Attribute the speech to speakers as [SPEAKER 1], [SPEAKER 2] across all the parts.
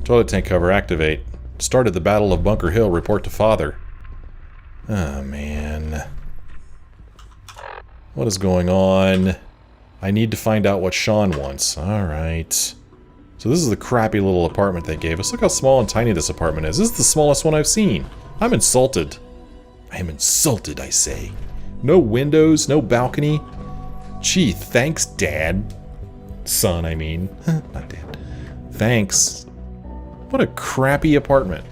[SPEAKER 1] Toilet tank cover, activate. Started the Battle of Bunker Hill, report to father. Oh, man. What is going on? I need to find out what Sean wants. Alright. So this is the crappy little apartment they gave us. Look how small and tiny this apartment is. This is the smallest one I've seen. I'm insulted. I am insulted, I say. No windows, no balcony. Gee, thanks, Dad. Son, I mean. Not Dad. Thanks. What a crappy apartment.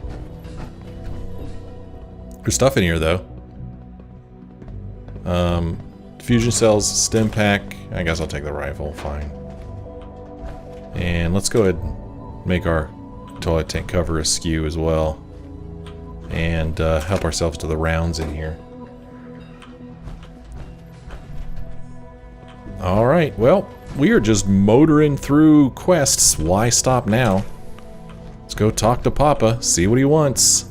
[SPEAKER 1] There's stuff in here, though. Fusion cells, stim pack. I guess I'll take the rifle, fine. And let's go ahead and make our toilet tank cover askew as well. And help ourselves to the rounds in here. Alright, well, we are just motoring through quests. Why stop now? Let's go talk to Papa, see what he wants.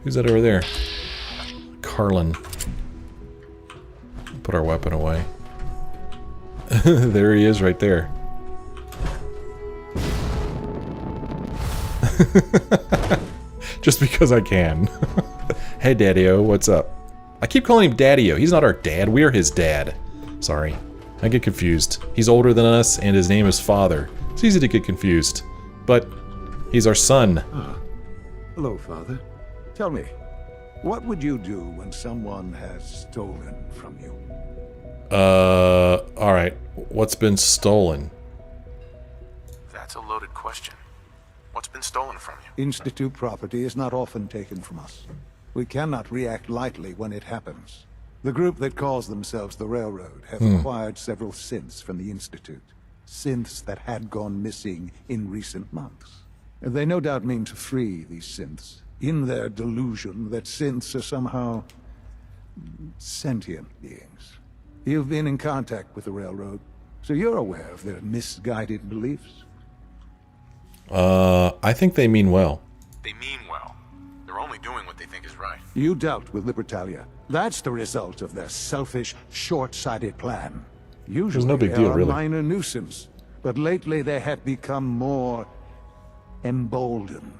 [SPEAKER 1] Who's that over there? Carlin. Put our weapon away. There he is right there. Just because I can. Hey, Daddy-O, what's up? I keep calling him Daddy-O. He's not our dad. We're his dad. Sorry. I get confused. He's older than us, and his name is Father. It's easy to get confused. But he's our son.
[SPEAKER 2] Hello, Father. Tell me, what would you do when someone has stolen from you?
[SPEAKER 1] Alright. What's been stolen?
[SPEAKER 3] That's a loaded question. What's been stolen from you?
[SPEAKER 2] Institute property is not often taken from us. We cannot react lightly when it happens. The group that calls themselves the Railroad have acquired several synths from the Institute. Synths that had gone missing in recent months. And they no doubt mean to free these synths, in their delusion that synths are somehow sentient beings. You've been in contact with the Railroad, so you're aware of their misguided beliefs?
[SPEAKER 1] I think they mean well.
[SPEAKER 3] They mean well. They're only doing what they think is right.
[SPEAKER 2] You dealt with Libertalia. That's the result of their selfish, short-sighted plan. Usually
[SPEAKER 1] no big
[SPEAKER 2] they
[SPEAKER 1] deal,
[SPEAKER 2] are
[SPEAKER 1] really.
[SPEAKER 2] a minor nuisance, but lately they have become more emboldened.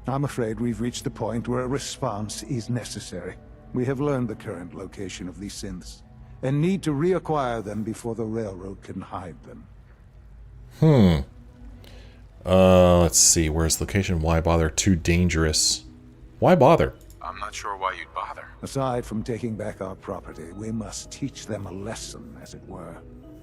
[SPEAKER 2] I'm afraid we've reached the point where a response is necessary. We have learned the current location of these synths, and need to reacquire them before the Railroad can hide them.
[SPEAKER 1] Let's see. Where's location? Why bother? Too dangerous. Why bother?
[SPEAKER 3] I'm not sure why you'd bother.
[SPEAKER 2] Aside from taking back our property, we must teach them a lesson, as it were,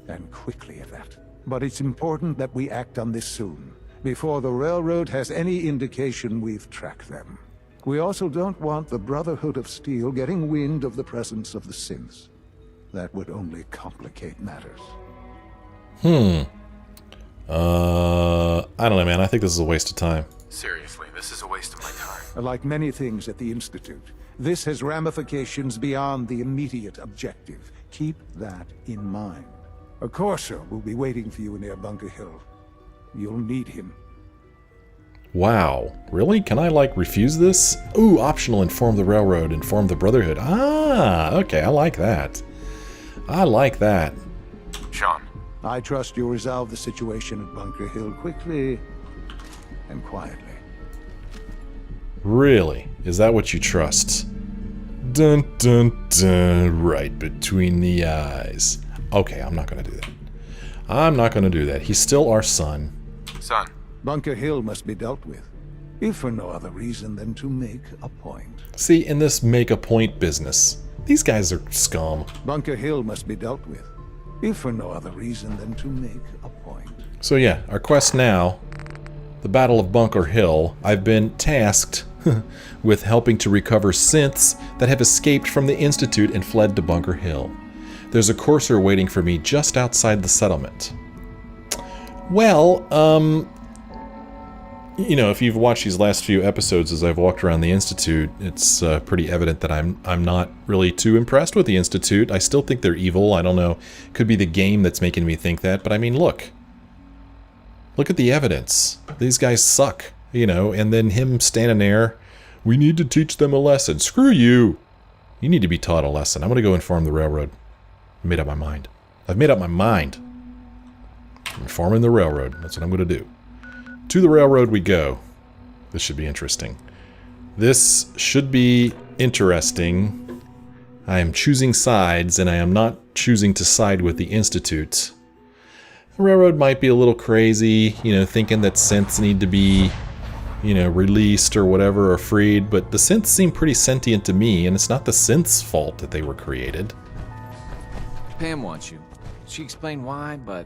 [SPEAKER 2] and quickly at that. But it's important that we act on this soon, before the Railroad has any indication we've tracked them. We also don't want the Brotherhood of Steel getting wind of the presence of the synths. That would only complicate matters.
[SPEAKER 1] I don't know, man. I think this is a waste of time.
[SPEAKER 3] Seriously, this is a waste of my time.
[SPEAKER 2] Like many things at the Institute, this has ramifications beyond the immediate objective. Keep that in mind. A Corsair will be waiting for you near Bunker Hill. You'll need him.
[SPEAKER 1] Wow. Really? Can I, like, refuse this? Ooh, optional, inform the Railroad, inform the Brotherhood. Ah, okay, I like that. I like that.
[SPEAKER 3] Sean.
[SPEAKER 2] I trust you'll resolve the situation at Bunker Hill quickly and quietly.
[SPEAKER 1] Really? Is that what you trust? Dun dun dun. Right between the eyes. Okay, I'm not gonna do that. I'm not gonna do that. He's still our son.
[SPEAKER 3] Son.
[SPEAKER 2] Bunker Hill must be dealt with, if for no other reason than to make a point.
[SPEAKER 1] See, in this make a point business, these guys are scum.
[SPEAKER 2] Bunker Hill must be dealt with, if for no other reason than to make a point.
[SPEAKER 1] So yeah, our quest now, the Battle of Bunker Hill. I've been tasked with helping to recover synths that have escaped from the Institute and fled to Bunker Hill. There's a Corsair waiting for me just outside the settlement. Well, you know, if you've watched these last few episodes as I've walked around the Institute, it's pretty evident that I'm not really too impressed with the Institute. I still think they're evil. I don't know. Could be the game that's making me think that. But I mean, look. Look at the evidence. These guys suck, you know, and then him standing there. We need to teach them a lesson. Screw you. You need to be taught a lesson. I'm going to go inform the Railroad. I made up my mind. I've made up my mind. Informing the railroad. That's what I'm going to do. To the railroad we go. This should be interesting. This should be interesting. I am choosing sides, and I am not choosing to side with the Institute. The railroad might be a little crazy, you know, thinking that synths need to be, you know, released or whatever, or freed, but the synths seem pretty sentient to me, and it's not the synths' fault that they were created.
[SPEAKER 4] Pam wants you. She explained why, but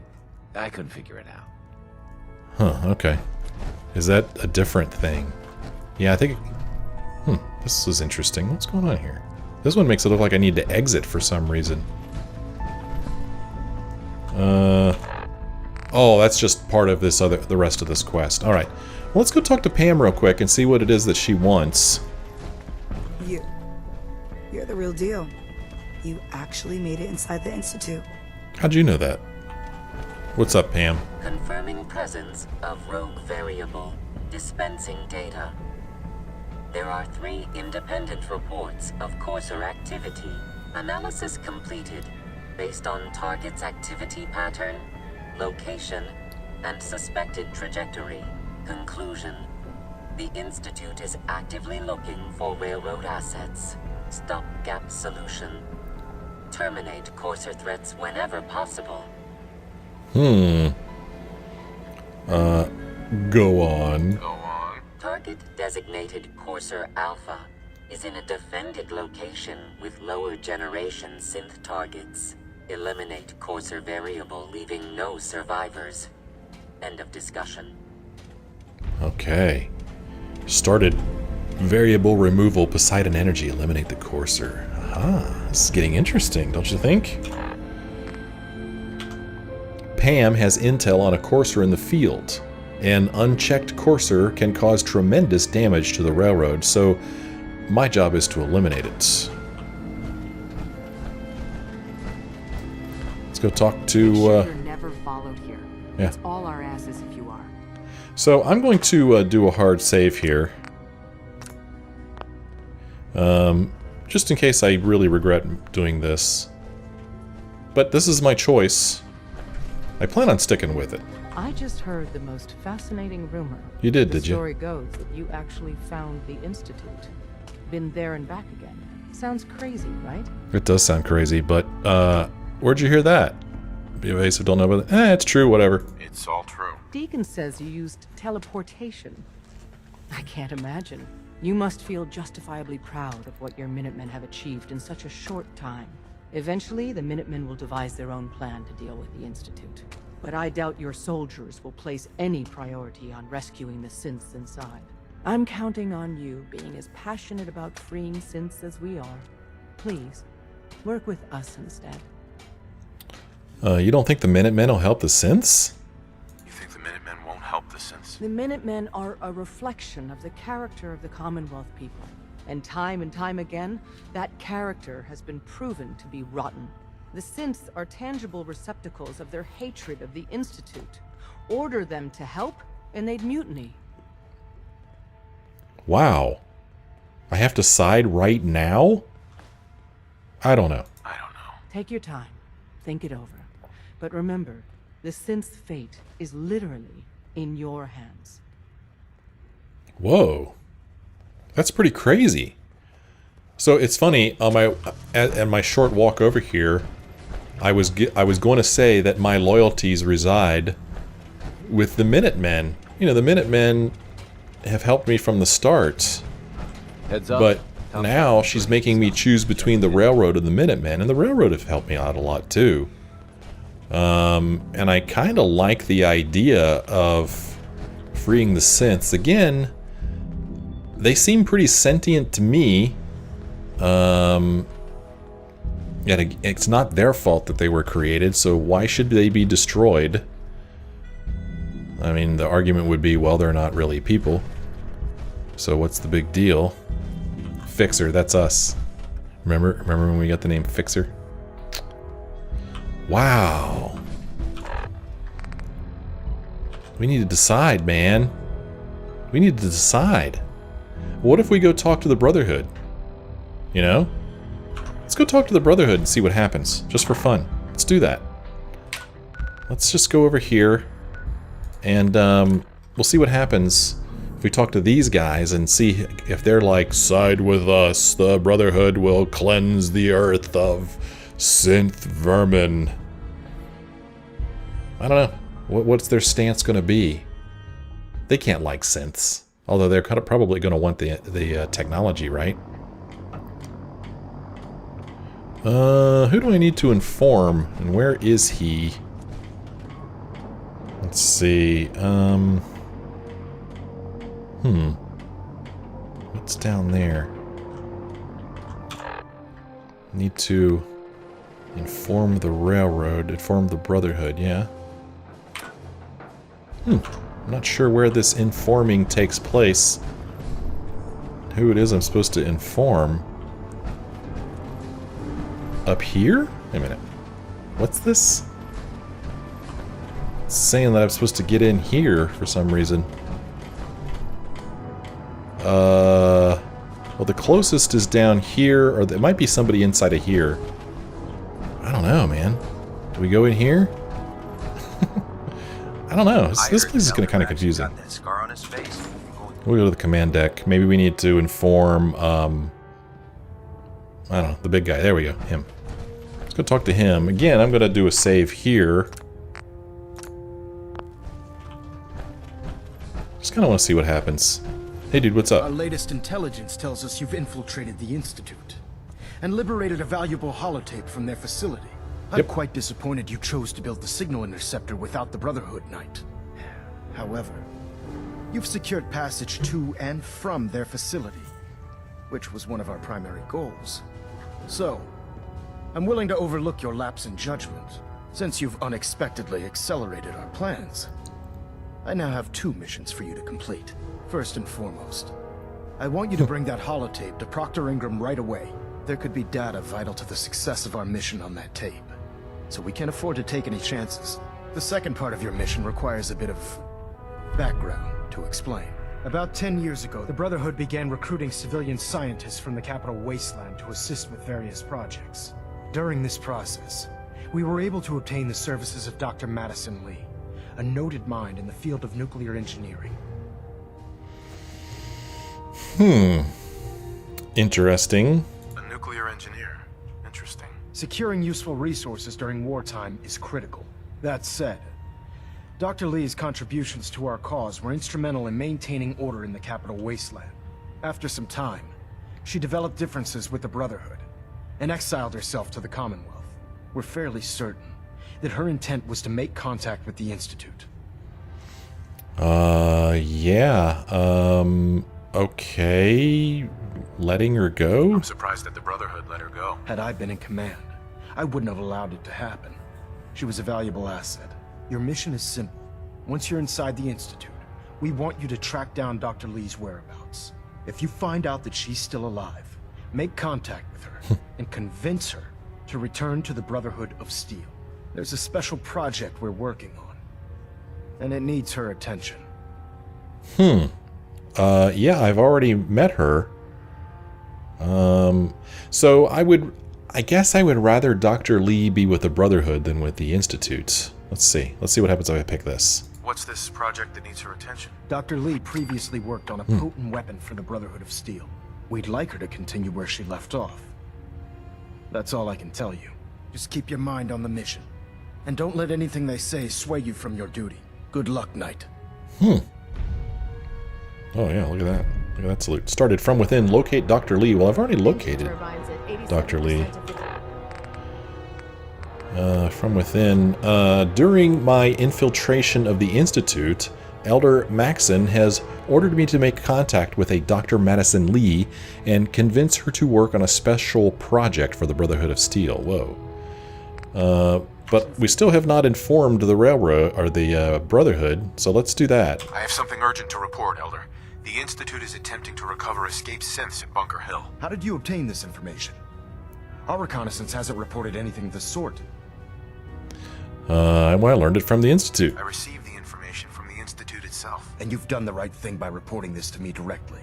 [SPEAKER 4] I couldn't figure it out.
[SPEAKER 1] Huh, okay. Is that a different thing? Yeah, I think... this is interesting. What's going on here? This one makes it look like I need to exit for some reason. Oh, that's just part of this the rest of this quest. Alright. Well, let's go talk to Pam real quick and see what it is that she wants.
[SPEAKER 5] You're the real deal. You actually made it inside the Institute.
[SPEAKER 1] How'd you know that? What's up, Pam?
[SPEAKER 6] Confirming presence of rogue variable. Dispensing data. There are 3 independent reports of courser activity. Analysis completed based on target's activity pattern, location, and suspected trajectory. Conclusion. The Institute is actively looking for railroad assets. Stopgap solution. Terminate courser threats whenever possible.
[SPEAKER 1] Go on.
[SPEAKER 6] Target designated Courser Alpha is in a defended location with lower generation synth targets. Eliminate Courser variable, leaving no survivors. End of discussion.
[SPEAKER 1] Okay. Started variable removal Poseidon energy. Eliminate the courser. Ah, this is getting interesting, don't you think? Pam has intel on a courser in the field. An unchecked courser can cause tremendous damage to the railroad, so my job is to eliminate it. Let's go talk to...
[SPEAKER 7] You're never followed here.
[SPEAKER 1] Yeah.
[SPEAKER 7] It's all our asses if you are.
[SPEAKER 1] So I'm going to do a hard save here. Just in case I really regret doing this. But this is my choice. I plan on sticking with it.
[SPEAKER 7] I just heard the most fascinating rumor.
[SPEAKER 1] You did
[SPEAKER 7] The
[SPEAKER 1] you?
[SPEAKER 7] story goes that you actually found the Institute. Been there and back again. Sounds crazy, right?
[SPEAKER 1] It does sound crazy, but where'd you hear that? BOAs who don't know about it. It's true, whatever.
[SPEAKER 3] It's all true.
[SPEAKER 7] Deacon says you used teleportation. I can't imagine. You must feel justifiably proud of what your Minutemen have achieved in such a short time. Eventually, the Minutemen will devise their own plan to deal with the Institute. But I doubt your soldiers will place any priority on rescuing the synths inside. I'm counting on you being as passionate about freeing synths as we are. Please, work with us instead.
[SPEAKER 1] You don't think the Minutemen will help the synths?
[SPEAKER 3] You think the Minutemen won't help the synths?
[SPEAKER 7] The Minutemen are a reflection of the character of the Commonwealth people. And time again, that character has been proven to be rotten. The synths are tangible receptacles of their hatred of the Institute. Order them to help, and they'd mutiny.
[SPEAKER 1] Wow. I have to side right now? I don't know.
[SPEAKER 7] Take your time. Think it over. But remember, the synth's fate is literally in your hands.
[SPEAKER 1] Whoa. That's pretty crazy. So it's funny, on my short walk over here, I was going to say that my loyalties reside with the Minutemen. You know, the Minutemen have helped me from the start.
[SPEAKER 4] Heads up.
[SPEAKER 1] But now she's making me choose between the Railroad and the Minutemen, and the Railroad have helped me out a lot too. And I kind of like the idea of freeing the synths. Again, they seem pretty sentient to me. Yet it's not their fault that they were created, so why should they be destroyed? I mean, the argument would be, well, they're not really people. So what's the big deal? Fixer, that's us. Remember when we got the name Fixer? Wow. We need to decide, man. We need to decide. What if we go talk to the Brotherhood? You know? Let's go talk to the Brotherhood and see what happens, just for fun. Let's do that. let's just go over here, and we'll see what happens if we talk to these guys and see if they're like, side with us, the Brotherhood will cleanse the earth of synth vermin. I don't know. What's their stance going to be? They can't like synths. Although they're kind of probably going to want the technology, right? Who do I need to inform? And where is he? Let's see. What's down there? Need to inform the railroad, inform the Brotherhood, yeah. I'm not sure where this informing takes place. Who it is I'm supposed to inform. Up here? Wait a minute. What's this? It's saying that I'm supposed to get in here for some reason. Well, the closest is down here, or it might be somebody inside of here. I don't know, man. Do we go in here? I don't know. This place is kind of confusing. We'll go to the command deck. Maybe we need to inform, I don't know, the big guy. There we go, him. Let's go talk to him. Again, I'm going to do a save here. Just kind of want to see what happens. Hey dude, what's up?
[SPEAKER 8] Our latest intelligence tells us you've infiltrated the Institute and liberated a valuable holotape from their facility. I'm quite disappointed you chose to build the signal interceptor without the Brotherhood Knight. However, you've secured passage to and from their facility, which was one of our primary goals. So, I'm willing to overlook your lapse in judgment, since you've unexpectedly accelerated our plans. I now have 2 missions for you to complete. First and foremost, I want you to bring that holotape to Proctor Ingram right away. There could be data vital to the success of our mission on that tape, so we can't afford to take any chances. The second part of your mission requires a bit of background to explain. About 10 years ago, the Brotherhood began recruiting civilian scientists from the capital wasteland to assist with various projects. During this process, we were able to obtain the services of Dr. Madison Lee, a noted mind in the field of nuclear engineering.
[SPEAKER 1] Interesting.
[SPEAKER 3] A nuclear engineer. Interesting.
[SPEAKER 8] Securing useful resources during wartime is critical. That said, Dr. Lee's contributions to our cause were instrumental in maintaining order in the capital wasteland. After some time, she developed differences with the Brotherhood and exiled herself to the Commonwealth. We're fairly certain that her intent was to make contact with the Institute.
[SPEAKER 1] Okay. Letting her go?
[SPEAKER 3] I'm surprised that the Brotherhood let her go.
[SPEAKER 8] Had I been in command, I wouldn't have allowed it to happen. She was a valuable asset. Your mission is simple. Once you're inside the Institute, we want you to track down Dr. Lee's whereabouts. If you find out that she's still alive, make contact with her and convince her to return to the Brotherhood of Steel. There's a special project we're working on, and it needs her attention.
[SPEAKER 1] Yeah, I've already met her. So I guess I would rather Dr. Lee be with the Brotherhood than with the Institute. Let's see what happens if I pick this.
[SPEAKER 3] What's this project that needs her attention?
[SPEAKER 8] Dr. Lee previously worked on a potent weapon for the Brotherhood of Steel. We'd like her to continue where she left off. That's all I can tell you. Just keep your mind on the mission. And don't let anything they say sway you from your duty. Good luck, Knight.
[SPEAKER 1] Oh yeah, look at that. Look at that salute. Started from within, locate Dr. Lee. Well, I've already located Dr. Lee. From within. During my infiltration of the Institute, Elder Maxon has ordered me to make contact with a Dr. Madison Lee and convince her to work on a special project for the Brotherhood of Steel. Whoa. But we still have not informed the railroad, or the Brotherhood, so let's do that.
[SPEAKER 3] I have something urgent to report, Elder. The Institute is attempting to recover escaped synths at Bunker Hill.
[SPEAKER 8] How did you obtain this information? Our reconnaissance hasn't reported anything of the sort.
[SPEAKER 1] Well, I learned it from the Institute.
[SPEAKER 3] I received the information from the Institute itself.
[SPEAKER 8] And you've done the right thing by reporting this to me directly.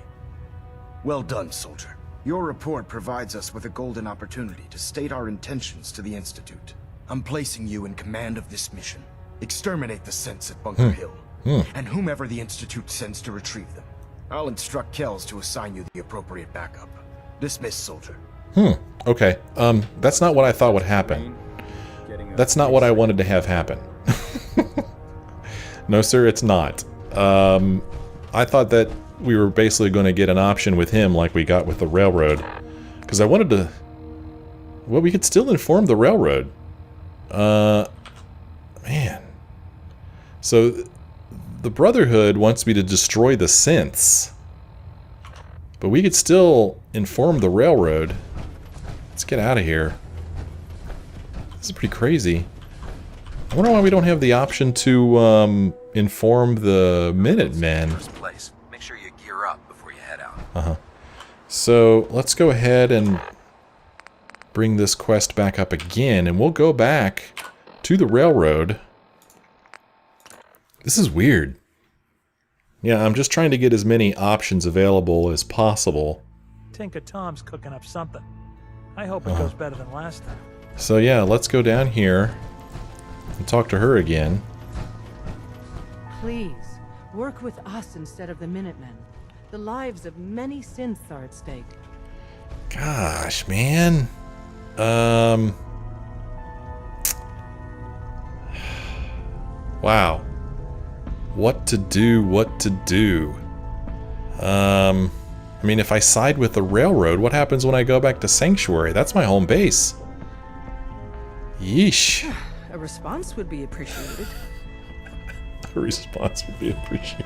[SPEAKER 8] Well done, soldier. Your report provides us with a golden opportunity to state our intentions to the Institute. I'm placing you in command of this mission. Exterminate the synths at Bunker Hill, and whomever the Institute sends to retrieve them. I'll instruct Kells to assign you the appropriate backup. Dismiss, soldier.
[SPEAKER 1] Okay. That's not what I thought would happen. That's not what I wanted to have happen. No, sir, it's not. I thought that we were basically going to get an option with him like we got with the railroad. Because I wanted to... Well, we could still inform the railroad. Man. So, the Brotherhood wants me to destroy the synths. But we could still inform the railroad. Let's get out of here. This is pretty crazy. I wonder why we don't have the option to inform the Minutemen.
[SPEAKER 3] First place. Make sure you gear up before you head out.
[SPEAKER 1] So let's go ahead and bring this quest back up again, and we'll go back to the railroad. This is weird. Yeah, I'm just trying to get as many options available as possible.
[SPEAKER 9] Tinker Tom's cooking up something. I hope it goes better than last time.
[SPEAKER 1] So yeah, let's go down here and talk to her again.
[SPEAKER 7] Please, work with us instead of the Minutemen. The lives of many synths are at stake.
[SPEAKER 1] Gosh, man. Wow. What to do. I mean, if I side with the railroad, what happens when I go back to Sanctuary? That's my home base. Yeesh.
[SPEAKER 7] A response would be appreciated.
[SPEAKER 1] A response would be appreciated.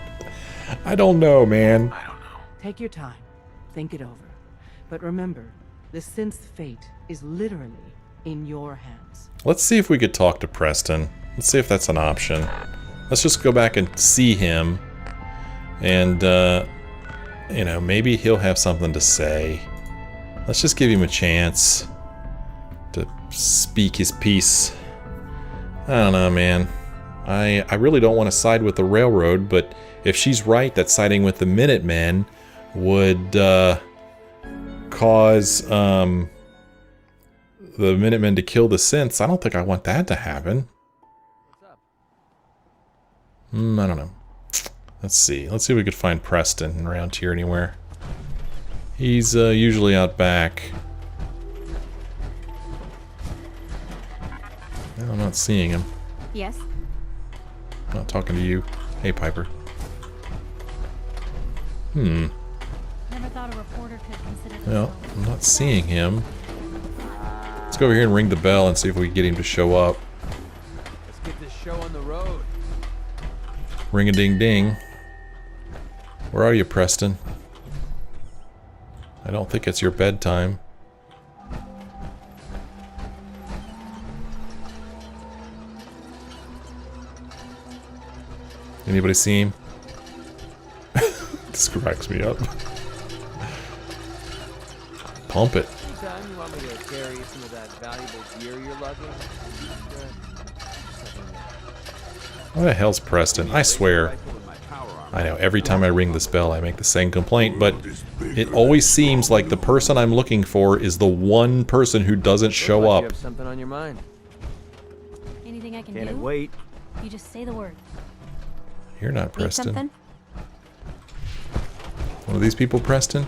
[SPEAKER 1] I don't know, man.
[SPEAKER 3] I don't know.
[SPEAKER 7] Take your time. Think it over. But remember, the synth's fate is literally in your hands.
[SPEAKER 1] Let's see if we could talk to Preston. Let's see if that's an option. Let's just go back and see him. And, you know, maybe he'll have something to say. Let's just give him a chance to speak his piece. I don't know, man. I really don't want to side with the railroad, but if she's right that siding with the Minutemen would cause the Minutemen to kill the synths, I don't think I want that to happen. I don't know. Let's see. Let's see if we could find Preston around here anywhere. He's usually out back. No, I'm not seeing him.
[SPEAKER 10] Yes?
[SPEAKER 1] I'm not talking to you. Hey, Piper.
[SPEAKER 10] Never thought a reporter could consider
[SPEAKER 1] Well, I'm not seeing him. Let's go over here and ring the bell and see if we can get him to show up.
[SPEAKER 4] Let's get this show on the road.
[SPEAKER 1] Ring-a-ding-ding. Where are you, Preston? I don't think it's your bedtime. Anybody see him? This cracks me up. Pump it.
[SPEAKER 4] Anytime you want me to carry some of that valuable gear you're lugging?
[SPEAKER 1] What the hell's Preston? I swear. I know, every time I ring this bell I make the same complaint, but it always seems like the person I'm looking for is the one person who doesn't show
[SPEAKER 4] You
[SPEAKER 1] up.
[SPEAKER 4] have something on your mind.
[SPEAKER 10] anything I can do.
[SPEAKER 9] Can't wait.
[SPEAKER 10] You just say the word.
[SPEAKER 1] You're not
[SPEAKER 10] Need
[SPEAKER 1] Preston.
[SPEAKER 10] something?
[SPEAKER 1] One of these people, Preston?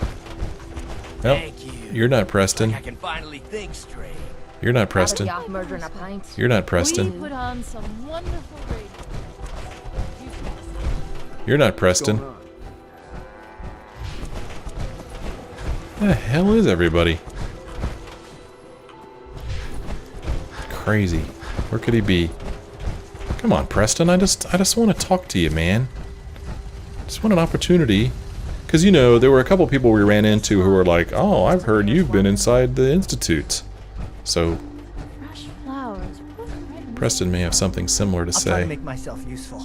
[SPEAKER 1] Nope.
[SPEAKER 11] Thank you.
[SPEAKER 1] You're not Preston.
[SPEAKER 11] I can finally think straight.
[SPEAKER 1] You're not Preston.
[SPEAKER 10] Murdering a pint.
[SPEAKER 1] You're not Preston.
[SPEAKER 10] put on some wonderful radio.
[SPEAKER 1] You're not Preston. Where the hell is everybody? Crazy. Where could he be? Come on, Preston. I just want to talk to you, man. Just want an opportunity. Because, you know, there were a couple people we ran into who were like, oh, I've heard you've been inside the Institute. So,
[SPEAKER 10] Fresh flowers.
[SPEAKER 1] Preston may have something similar to
[SPEAKER 11] I'll try to
[SPEAKER 1] say.
[SPEAKER 11] make myself useful.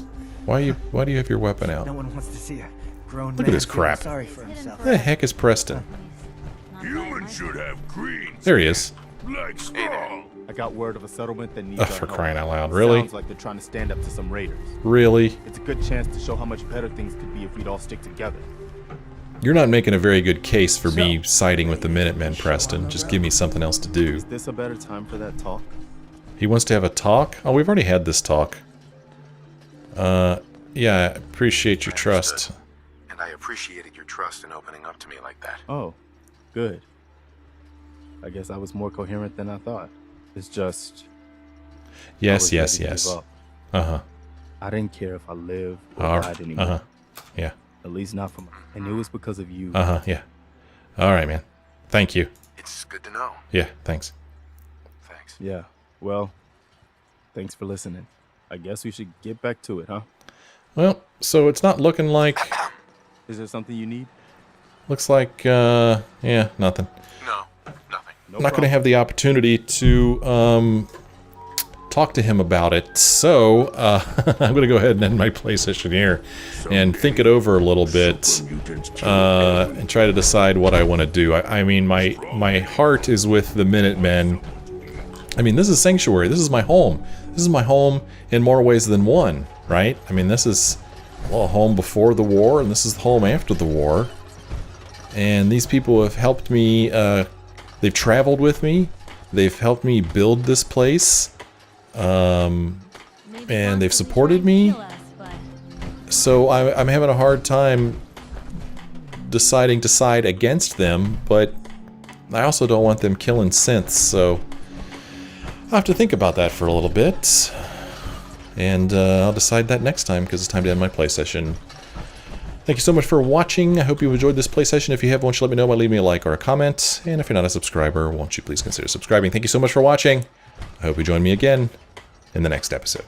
[SPEAKER 1] Why do you have your weapon out?
[SPEAKER 11] No one wants to see a grown
[SPEAKER 1] Look at
[SPEAKER 11] man
[SPEAKER 1] this
[SPEAKER 11] feeling
[SPEAKER 1] crap.
[SPEAKER 11] sorry for himself.
[SPEAKER 1] Where the heck is Preston?
[SPEAKER 12] Humans should have greens.
[SPEAKER 1] There he is.
[SPEAKER 12] Like straw.
[SPEAKER 13] I got word of a settlement that needs
[SPEAKER 1] Oh,
[SPEAKER 13] our
[SPEAKER 1] for
[SPEAKER 13] help.
[SPEAKER 1] crying out loud. Really?
[SPEAKER 13] Sounds like they're trying to stand up to some raiders.
[SPEAKER 1] Really?
[SPEAKER 13] It's a good chance to show how much better things could be if we'd all stick together.
[SPEAKER 1] You're not making a very good case for me siding with the Minutemen, Preston. Just give me something else to do.
[SPEAKER 13] Is this a better time for that talk?
[SPEAKER 1] He wants to have a talk? Oh, we've already had this talk. Yeah, I appreciate your trust.
[SPEAKER 3] And I appreciated your trust in opening up to me like that.
[SPEAKER 13] Oh, good. I guess I was more coherent than I thought. It's just...
[SPEAKER 1] Yes. Uh-huh.
[SPEAKER 13] I didn't care if I lived or died anymore.
[SPEAKER 1] Uh-huh. Yeah.
[SPEAKER 13] At least not from... And it was because of you.
[SPEAKER 1] Uh-huh, yeah. Alright, man. Thank you.
[SPEAKER 3] It's good to know.
[SPEAKER 1] Yeah, thanks.
[SPEAKER 3] Thanks.
[SPEAKER 13] Yeah, well, thanks for listening. I guess we should get back to it, huh?
[SPEAKER 1] Well, so it's not looking like...
[SPEAKER 13] Is there something you need?
[SPEAKER 1] Looks like, yeah, nothing.
[SPEAKER 3] No, nothing.
[SPEAKER 1] I'm not going to have the opportunity to, talk to him about it, so, I'm going to go ahead and end my play session here and think it over a little bit, and try to decide what I want to do. I mean, my heart is with the Minutemen. I mean, this is Sanctuary. This is my home. This is my home in more ways than one, right? I mean, this is, well, home before the war, and this is the home after the war. And these people have helped me, they've traveled with me. They've helped me build this place. And they've supported me. So I'm having a hard time deciding to side against them, but I also don't want them killing synths, so I'll have to think about that for a little bit. And I'll decide that next time, because it's time to end my play session. Thank you so much for watching. I hope you enjoyed this play session. If you have, won't you let me know by leaving me a like or a comment? And if you're not a subscriber, won't you please consider subscribing? Thank you so much for watching. I hope you join me again in the next episode.